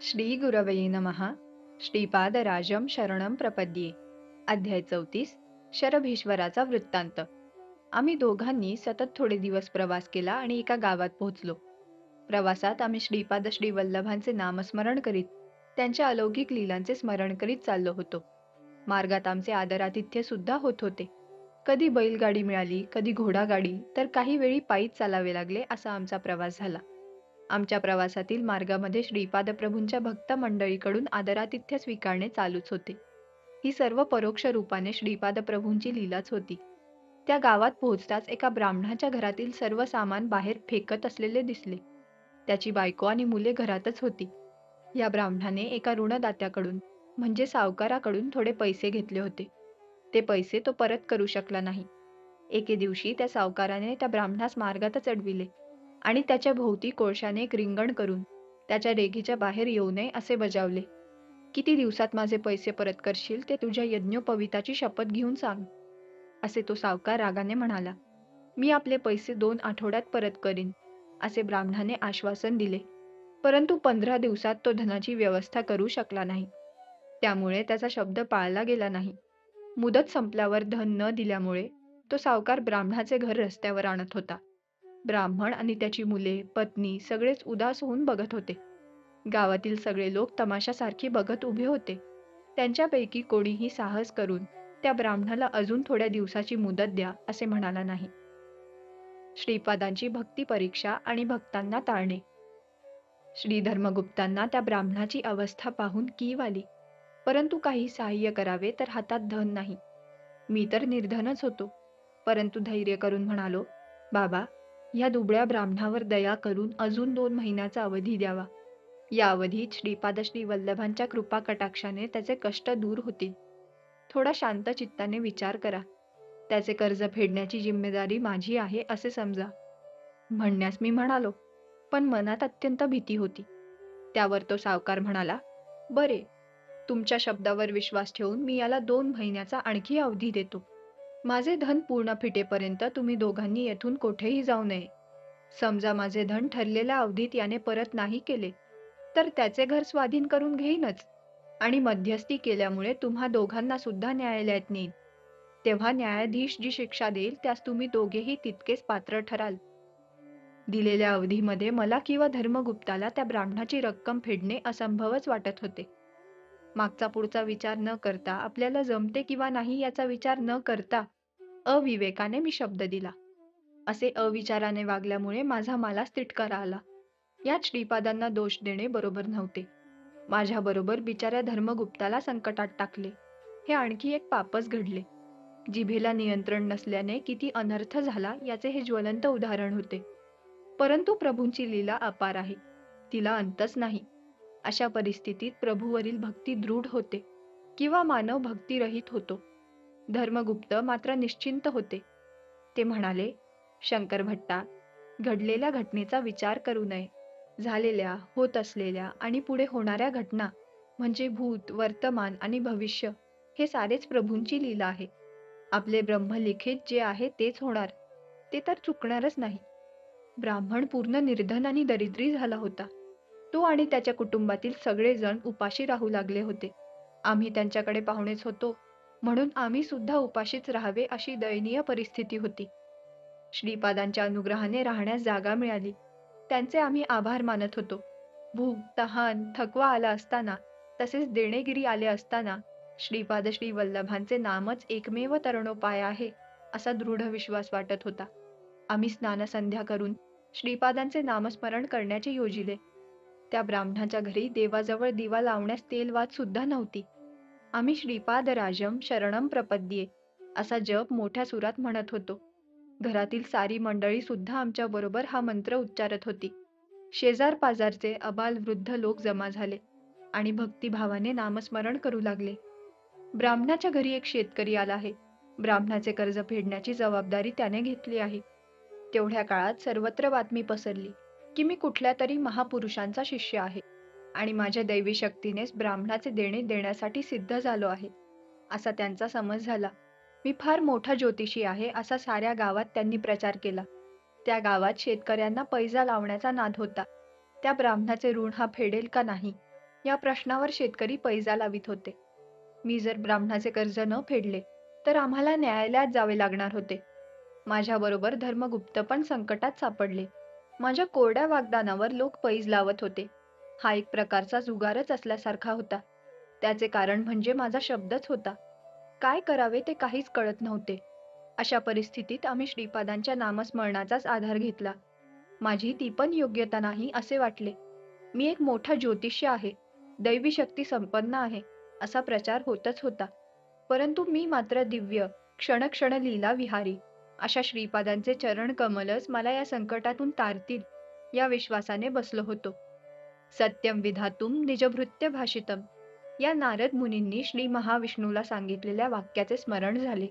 श्री गुरवे नमः. श्रीपादराजं शरणं प्रपद्ये. अध्याय 34. शरभीश्वराचा वृत्तांत. आम्ही दोघांनी सतत थोडे दिवस प्रवास केला आणि एका गावात पोहोचलो. प्रवासात आम्ही श्रीपाद श्री वल्लभांचे नामस्मरण करीत त्यांच्या अलौकिक लीलांचे स्मरण करीत चाललो होतो. मार्गात आमचे आदरातिथ्य सुद्धा होत होते. कधी बैलगाडी मिळाली, कधी घोडागाडी, तर काही वेळी पायीच चालावे लागले असा आमचा प्रवास झाला. आमच्या प्रवासातील मार्गामध्ये श्रीपाद प्रभूंच्या भक्त मंडळीकडून आदरातिथ्य स्वीकारणे चालूच होते. ही सर्व परोक्ष रूपाने श्रीपाद प्रभूंची लीलाच होती. त्या गावात पोहोचताच एका ब्राह्मणाच्या घरातील सर्व सामान बाहेर फेकत असलेले दिसले. त्याची बायको आणि मुले घरातच होती. या ब्राह्मणाने एका ऋणदात्याकडून म्हणजे सावकाराकडून थोडे पैसे घेतले होते. ते पैसे तो परत करू शकला नाही. एके दिवशी त्या सावकाराने त्या ब्राह्मणास मार्गातच अडविले आणि त्याच्या भोवती कोळशाने एक रिंगण करून त्याच्या रेघेच्या बाहेर येऊ नये असे बजावले. किती दिवसात माझे पैसे परत करशील ते तुझ्या यज्ञोपवीताची शपथ घेऊन सांग, असे तो सावकार रागाने म्हणाला. मी आपले पैसे 2 आठवड्यात परत करीन, असे ब्राह्मणाने आश्वासन दिले. परंतु 15 दिवसात तो धनाची व्यवस्था करू शकला नाही. त्यामुळे त्याचा शब्द पाळला गेला नाही. मुदत संपल्यावर धन न दिल्यामुळे तो सावकार ब्राह्मणाचे घर रस्त्यावर आणत होता. ब्राह्मण आणि त्याची मुले, पत्नी सगळेच उदास होऊन बघत होते. गावातील सगळे लोक तमाशासारखी बघत उभे होते. त्यांच्यापैकी कोणीही साहस करून त्या ब्राह्मणाला अजून थोड्या दिवसाची मुदत द्या असे म्हणाला नाही. श्रीपादांची भक्ती परीक्षा आणि भक्तांना टाळणे. श्री धर्मगुप्तांना त्या ब्राह्मणाची अवस्था पाहून कीव आली. परंतु काही सहाय्य करावे तर हातात धन नाही. मी तर निर्धनच होतो. परंतु धैर्य करून म्हणालो, बाबा, ह्या दुबळ्या ब्राह्मणावर दया करून अजून 2 महिन्याचा अवधी द्यावा. या अवधीत श्रीपाद श्री वल्लभांच्या कृपा कटाक्षाने त्याचे कष्ट दूर होतील. थोडा शांत चित्ताने विचार करा. त्याचे कर्ज फेडण्याची जिम्मेदारी माझी आहे असे समजा. म्हणण्यास मी म्हणालो, पण मनात अत्यंत भीती होती. त्यावर तो सावकार म्हणाला, बरे, तुमच्या शब्दावर विश्वास ठेवून मी याला 2 महिन्याचा आणखी अवधी देतो. माझे धन पूर्ण फिटेपर्यंत तुम्ही दोघांनी येथून कोठेही जाऊ नये. समजा माझे धन ठरलेल्या अवधीत याने परत नाही केले, तर त्याचे घर स्वाधीन करून घेईनच आणि मध्यस्थी केल्यामुळे तुम्हा दोघांना सुद्धा न्यायालयात नेईन. तेव्हा न्यायाधीश जी शिक्षा देईल त्यास तुम्ही दोघेही तितकेच पात्र ठराल. दिलेल्या अवधीमध्ये मला किंवा धर्मगुप्ताला त्या ब्राह्मणाची रक्कम फेडणे असंभवच वाटत होते. मागचा पुढचा विचार न करता, आपल्याला जमते किंवा नाही याचा विचार न करता अविवेकाने मी शब्द दिला. असे अविचाराने वागल्यामुळे माझा मलाच तिटकारा आला. यात श्रीपादांना दोष देणे बरोबर नव्हते. माझ्याबरोबर बिचाऱ्या धर्मगुप्ताला संकटात टाकले, हे आणखी एक पापच घडले. जिभेला नियंत्रण नसल्याने किती अनर्थ झाला याचे हे ज्वलंत उदाहरण होते. परंतु प्रभूंची लीला अपार आहे, तिला अंतच नाही. अशा परिस्थितीत प्रभूवरील भक्ती दृढ होते किंवा मानव भक्तिरहित होतो. धर्मगुप्त मात्र निश्चिंत होते. ते म्हणाले, शंकर भट्टा, घडलेल्या घटनेचा विचार करू नये. झालेल्या, होत असलेल्या आणि पुढे होणाऱ्या घटना म्हणजे भूत, वर्तमान आणि भविष्य हे सारेच प्रभूंची लीला आहे. आपले ब्रह्मलिखित जे आहे तेच होणार, ते तर चुकणारच नाही. ब्राह्मण पूर्ण निर्धन आणि दरिद्री झाला होता. तो आणि त्याच्या कुटुंबातील सगळे जण उपाशी राहू लागले होते. आम्ही त्यांच्याकडे पाहुणेच होतो, म्हणून आम्ही सुद्धा उपाशीच राहावे अशी दयनीय परिस्थिती होती. श्रीपादांच्या अनुग्रहाने राहण्यास जागा मिळाली, त्यांचे आम्ही आभार मानत होतो. भूक, तहान, थकवा आला असताना, तसेच देणेगिरी आले असताना श्रीपाद श्री वल्लभांचे नामच एकमेव तरणोपाय आहे असा दृढ विश्वास वाटत होता. आम्ही स्नानसंध्या करून श्रीपादांचे नामस्मरण करण्याचे योजिले. त्या ब्राह्मणाच्या घरी देवाजवळ दिवा लावण्यास तेलवात सुद्धा नव्हती. आम्ही श्रीपादराजम शरणम प्रपद्ये असा जप मोठ्या सुरात म्हणत होतो. घरातील सारी मंडळी सुद्धा आमच्या बरोबर हा मंत्र उच्चारत होती. शेजार पाजारचे अबाल वृद्ध लोक जमा झाले आणि भक्तिभावाने नामस्मरण करू लागले. ब्राह्मणाच्या घरी एक शेतकरी आला आहे. ब्राह्मणाचे कर्ज फेडण्याची जबाबदारी त्याने घेतली आहे. तेवढ्या काळात सर्वत्र बातमी पसरली की मी कुठल्या तरी महापुरुषांचा शिष्य आहे आणि माझ्या दैवी शक्तीनेच ब्राह्मणाचे देणे देण्यासाठी सिद्ध झालो आहे, असा त्यांचा समज झाला. मी फार मोठा ज्योतिषी आहे असा साऱ्या गावात त्यांनी प्रचार केला. त्या गावात शेतकऱ्यांना पैजा लावण्याचा नाद होता. त्या ब्राह्मणाचे ऋण हा फेडेल का नाही या प्रश्नावर शेतकरी पैजा लावित होते. मी जर ब्राह्मणाचे कर्ज न फेडले, तर आम्हाला न्यायालयात जावे लागणार होते. माझ्याबरोबर धर्मगुप्त पण संकटात सापडले. माझ्या कोरड्या वाग्दानावर लोक पैज लावत होते. हा एक प्रकारचा जुगारच असल्यासारखा होता. त्याचे कारण म्हणजे माझा शब्दच होता. काय करावे ते काहीच कळत नव्हते. अशा परिस्थितीत आम्ही श्रीपादांच्या नामस्मरणाचाच आधार घेतला. माझी ती पण योग्यता नाही असे वाटले. मी एक मोठा ज्योतिष्य आहे, दैवी शक्ती संपन्न आहे, असा प्रचार होतच होता. परंतु मी मात्र दिव्य, क्षणक्षण लीला विहारी, अशा श्रीपादांचे चरण कमलच मला या संकटातून तारतील, या विश्वासाने बसलो होतो. सत्यम विधातुम निजभृत्य भाषितम, या नारद मुनींनी श्री महाविष्णूला सांगितलेल्या वाक्याचे स्मरण झाले.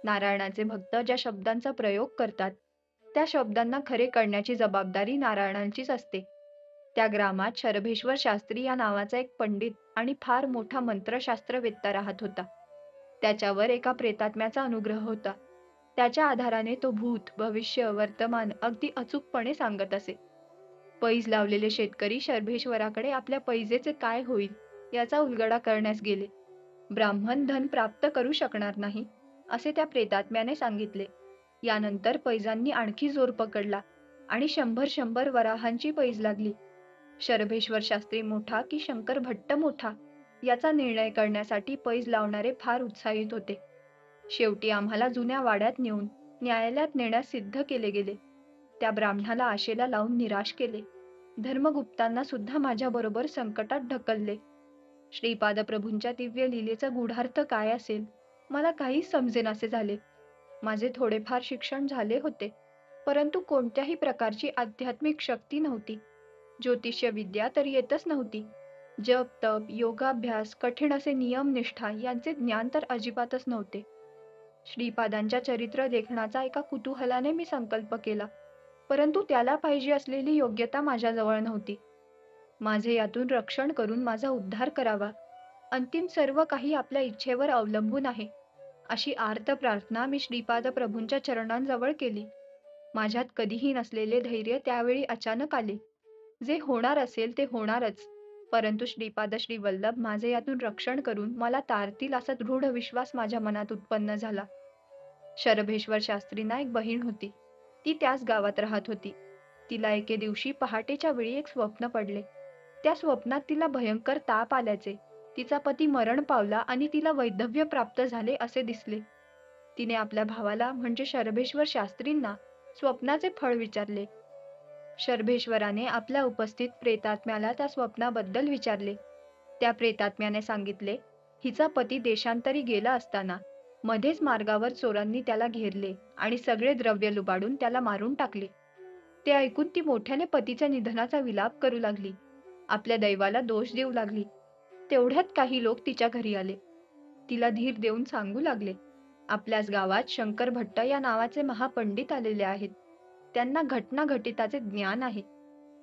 नारायणाचे भक्त ज्या शब्दांचा प्रयोग करतात, त्या शब्दांना खरे करण्याची जबाबदारी नारायणांचीच असते. त्या ग्रामात शरभेश्वर शास्त्री या नावाचा एक पंडित आणि फार मोठा मंत्रशास्त्रवेत्ता राहत होता. त्याच्यावर एका प्रेतात्म्याचा अनुग्रह होता. त्याच्या आधाराने तो भूत, भविष्य, वर्तमान अगदी अचूकपणे सांगत असे. पैज लावलेले शेतकरी शरभेश्वराकडे आपल्या पैजेचे काय होईल याचा उलगडा करण्यास गेले. ब्राह्मण धन प्राप्त करू शकणार नाही, असे त्या प्रेतात्म्याने सांगितले. यानंतर पैजांनी आणखी जोर पकडला आणि 100 वराहांची पैज लागली. शरभेश्वर शास्त्री मोठा की शंकर भट्ट मोठा, याचा निर्णय करण्यासाठी पैज लावणारे फार उत्साहित होते. शेवटी आम्हाला जुन्या वाड्यात नेऊन न्यायालयात नेण्यास सिद्ध केले गेले. त्या ब्राह्मणाला आशेला लावून निराश केले. धर्मगुप्तांना सुद्धा माझ्याबरोबर संकटात ढकलले. श्रीपाद प्रभूंच्या दिव्य लीलेचा गूढार्थ काय असेल, मला काहीच समजेनासे झाले. माझे थोडेफार शिक्षण झाले होते, परंतु कोणत्याही प्रकारची आध्यात्मिक शक्ती नव्हती. ज्योतिष्य विद्या तर येतच नव्हती. जप, तप, योगाभ्यास, कठीण असे नियम, निष्ठा यांचे ज्ञान तर अजिबातच नव्हते. श्रीपादांच्या चरित्र लेखनाचा एका कुतूहलाने मी संकल्प केला, परंतु त्याला पाहिजे असलेली योग्यता माझ्याजवळ नव्हती. माझे यातून रक्षण करून माझा उद्धार करावा. अंतिम सर्व काही आपल्या इच्छेवर अवलंबून आहे, अशी आर्त प्रार्थना मी श्रीपाद प्रभूंच्या चरणांजवळ केली. माझ्यात कधीही नसलेले धैर्य त्यावेळी अचानक आले. जे होणार असेल ते होणारच, परंतु श्रीपाद श्री वल्लभ माझे यातून रक्षण करून मला तारतील असा दृढ विश्वास माझ्या मनात उत्पन्न झाला. शरभेश्वर शास्त्रींना एक बहीण होती. ती त्याच गावात राहत होती. तिला एके दिवशी पहाटेच्या वेळी एक स्वप्न पडले. त्या स्वप्नात तिला भयंकर ताप आल्याचे, तिचा पती मरण पावला आणि तिला वैधव्य प्राप्त झाले असे दिसले. तिने आपल्या भावाला म्हणजे शरभेश्वर शास्त्रींना स्वप्नाचे फळ विचारले. शरभेश्वराने आपल्या उपस्थित प्रेतात्म्याला त्या स्वप्नाबद्दल विचारले. त्या प्रेतात्म्याने सांगितले, हिचा पती देशांतरी गेला असताना मध्येच मार्गावर चोरांनी त्याला घेरले आणि सगळे द्रव्य लुबाडून त्याला मारून टाकले. ते ऐकून ती मोठ्याने पतीच्या निधनाचा विलाप करू लागली. आपल्या दैवाला दोष देऊ लागली. तेवढ्यात काही लोक तिच्या घरी आले. तिला धीर देऊन सांगू लागले, आपल्याच गावात शंकर भट्ट या नावाचे महापंडित आलेले आहेत. त्यांना घटना घटिताचे ज्ञान आहे.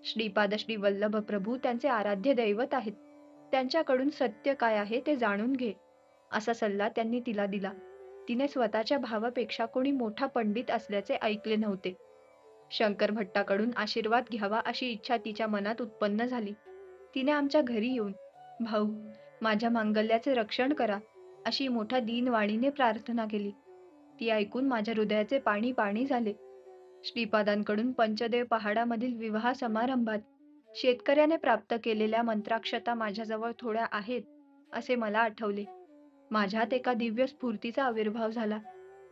श्रीपाद श्री वल्लभ प्रभू त्यांचे आराध्य दैवत आहेत. त्यांच्याकडून सत्य काय आहे ते जाणून घे, असा सल्ला त्यांनी तिला दिला. तिने स्वतःच्या भावापेक्षा कोणी मोठा पंडित असल्याचे ऐकले नव्हते. शंकर भट्टाकडून आशीर्वाद घ्यावा अशी इच्छा तिच्या मनात उत्पन्न झाली. तिने आमच्या घरी येऊन, भाऊ, माझ्या मांगल्याचे रक्षण करा, अशी मोठ्या दीनवाणीने प्रार्थना केली. ती ऐकून माझ्या हृदयाचे पाणी पाणी झाले. श्रीपादांकडून पंचदेव पहाडामधील विवाह समारंभात शेतकऱ्याने प्राप्त केलेल्या मंत्राक्षता माझ्याजवळ थोड्या आहेत, असे मला आठवले. माझ्यात एका दिव्य स्फूर्तीचा आविर्भाव झाला.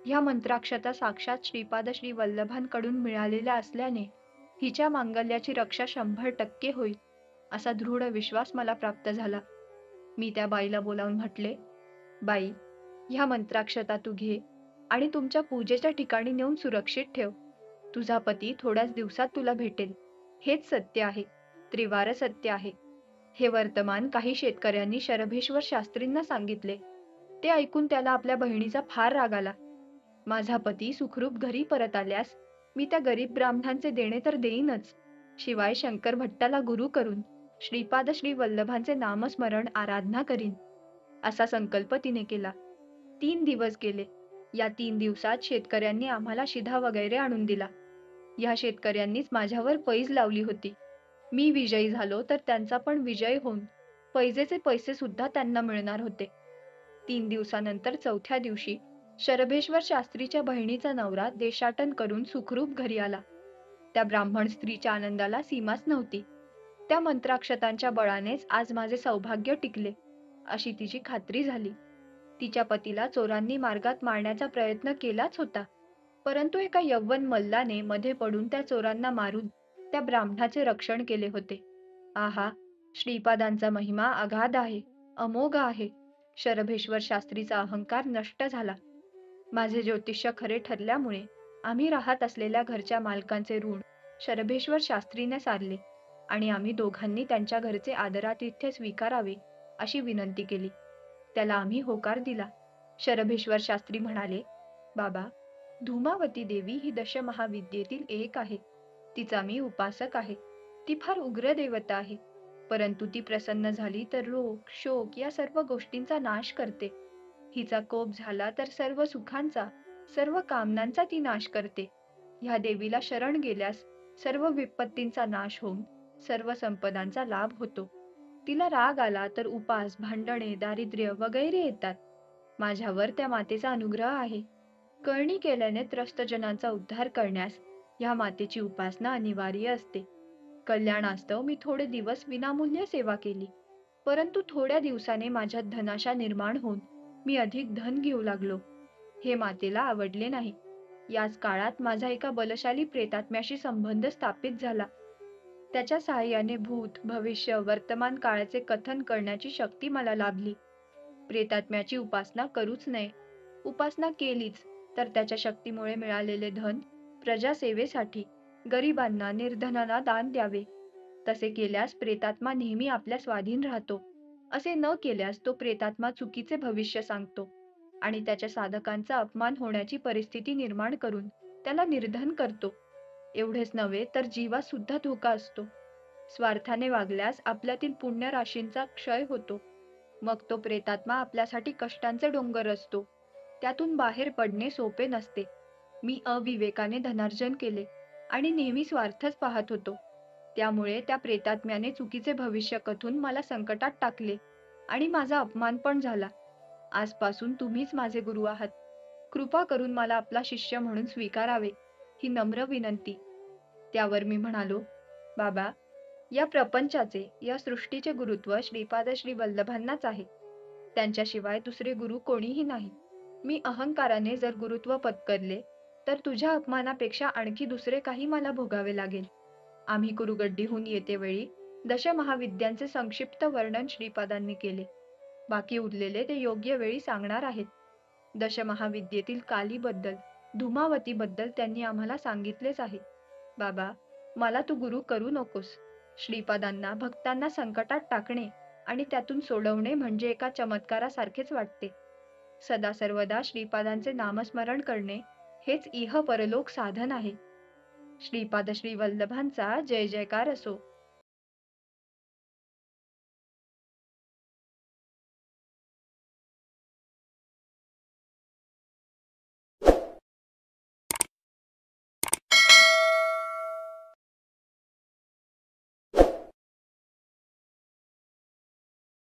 ह्या मंत्राक्षता साक्षात श्रीपाद श्री वल्लभांकडून मिळालेल्या असल्याने हिच्या मांगल्याची रक्षा 100% होईल, असा दृढ विश्वास मला प्राप्त झाला. मी त्या बाईला बोलावून म्हटले, बाई, ह्या मंत्राक्षता तू घे आणि तुमच्या पूजेच्या ठिकाणी नेऊन सुरक्षित ठेव. तुझा पती थोड्याच दिवसात तुला भेटेल. हेच सत्य आहे, त्रिवार सत्य आहे. हे वर्तमान काही शेतकऱ्यांनी शरभेश्वर शास्त्रींना सांगितले. ते ऐकून त्याला आपल्या बहिणीचा फार राग आला. माझा पती सुखरूप घरी परत आल्यास मी त्या गरीब ब्राह्मणांचे देणे तर देईनच, शिवाय शंकर भट्टाला गुरु करून श्रीपाद श्री वल्लभांचे नामस्मरण आराधना करीन, असा संकल्प तिने केला. 3 दिवस गेले. या 3 दिवसात शेतकऱ्यांनी आम्हाला शिधा वगैरे आणून दिला. या शेतकऱ्यांनीच माझ्यावर पैज लावली होती. मी विजयी झालो तर त्यांचा पण विजय होऊन पैजेचे पैसे सुद्धा त्यांना मिळणार होते. 3 दिवसानंतर चौथ्या दिवशी शरभेश्वर शास्त्रीच्या बहिणीचा नवरा देशाटन करून सुखरूप घरी आला. त्या ब्राह्मण स्त्रीच्या आनंदाला सीमाच नव्हती. त्या मंत्राक्षतांच्या बळानेच आज माझे सौभाग्य टिकले, अशी तिची खात्री झाली. तिच्या पतीला चोरांनी मार्गात मारण्याचा प्रयत्न केलाच होता, परंतु एका यव्वन मल्लाने मध्ये पडून त्या चोरांना मारून त्या ब्राह्मणाचे रक्षण केले होते. आहा, श्रीपादांचा महिमा अगाध आहे, अमोघ आहे. शरभेश्वर शास्त्रीचा अहंकार नष्ट झाला. माझे ज्योतिष्य खरे ठरल्यामुळे आम्ही राहत असलेल्या घरच्या मालकांचे ऋण शरभेश्वर शास्त्रीने सारले आणि आम्ही दोघांनी त्यांच्या घरचे आदरातिथ्य स्वीकारावे अशी विनंती केली. त्याला आम्ही होकार दिला. शरभेश्वर शास्त्री म्हणाले, बाबा, धूमावती देवी ही दशमहाविद्येतील एक आहे. तिचा मी उपासक आहे. ती फार उग्र देवता आहे, परंतु ती प्रसन्न झाली तर रोग, शोक या सर्व गोष्टींचा नाश करते. हिचा कोप झाला तर सर्व सुखांचा, सर्व कामनांचा ती नाश करते. ह्या देवीला शरण गेल्यास सर्व विपत्तींचा नाश होऊन सर्व संपदांचा लाभ होतो. तिला राग आला तर उपास, भांडणे, दारिद्र्य वगैरे येतात. माझ्यावर त्या मातेचा अनुग्रह आहे. करणी केल्याने त्रस्त जनांचा उद्धार करण्यास ह्या मातेची उपासना अनिवार्य असते. कल्याणास्तव मी थोडे दिवस विनामूल्य सेवा केली, परंतु थोड्या दिवसाने माझ्यात धनाशा निर्माण होऊन मी अधिक धन घेऊ लागलो. हे मातेला आवडले नाही. याच काळात माझा एका बलशाली प्रेतात्म्याशी संबंध स्थापित झाला. त्याच्या सहाय्याने भूत, भविष्य, वर्तमान काळाचे कथन करण्याची शक्ती मला लाभली. प्रेतात्म्याची उपासना करूच नये. उपासना केलीच तर त्याच्या शक्तीमुळे मिळालेले धन प्रजासेवेसाठी, गरिबांना, निर्धनांना दान द्यावे. तसे केल्यास प्रेतात्मा नेहमी आपल्या स्वाधीन राहतो. असे न केल्यास तो प्रेतात्मा चुकीचे भविष्य सांगतो आणि त्याच्या साधकांचा अपमान होण्याची परिस्थिती निर्माण करून त्याला निर्धन करतो. एवढेच नव्हे तर जीवास सुद्धा धोका असतो. स्वार्थाने वागल्यास आपल्यातील पुण्य राशींचा क्षय होतो. मग तो प्रेतात्मा आपल्यासाठी कष्टांचे डोंगर असतो. त्यातून बाहेर पडणे सोपे नसते. मी अविवेकाने धनार्जन केले आणि नेहमी स्वार्थच पाहत होतो. त्यामुळे त्या प्रेतात्म्याने चुकीचे भविष्य कथून मला संकटात टाकले आणि माझा अपमान पण झाला. आजपासून तुम्हीच माझे गुरु आहात. कृपा करून मला आपला शिष्य म्हणून स्वीकारावे, ही नम्र विनंती. त्यावर मी म्हणालो, बाबा, या प्रपंचाचे, या सृष्टीचे गुरुत्व श्रीपाद श्री वल्लभांनाच आहे. त्यांच्याशिवाय दुसरे गुरु कोणीही नाही. मी अहंकाराने जर गुरुत्व पत्करले तर तुझ्या अपमानापेक्षा आणखी दुसरे काही मला भोगावे लागेल. आम्ही कुरुगड्डीहून येतेवेळी दशमहाविद्यांचे संक्षिप्त वर्णन श्रीपादांनी केले. बाकी उरलेले ते योग्य वेळी सांगणार आहेत. दशमहाविद्येतील कालीबद्दल, धूमावतीबद्दल त्यांनी आम्हाला सांगितलेच आहे. बाबा, मला तू गुरु करू नकोस. श्रीपादांना भक्तांना संकटात टाकणे आणि त्यातून सोडवणे म्हणजे एका चमत्कारासारखेच वाटते. सदा सर्वदा श्रीपादांचे नामस्मरण करणे हेच इह परलोक साधन आहे. श्रीपाद श्री वल्लभांचा जय जयकार असो.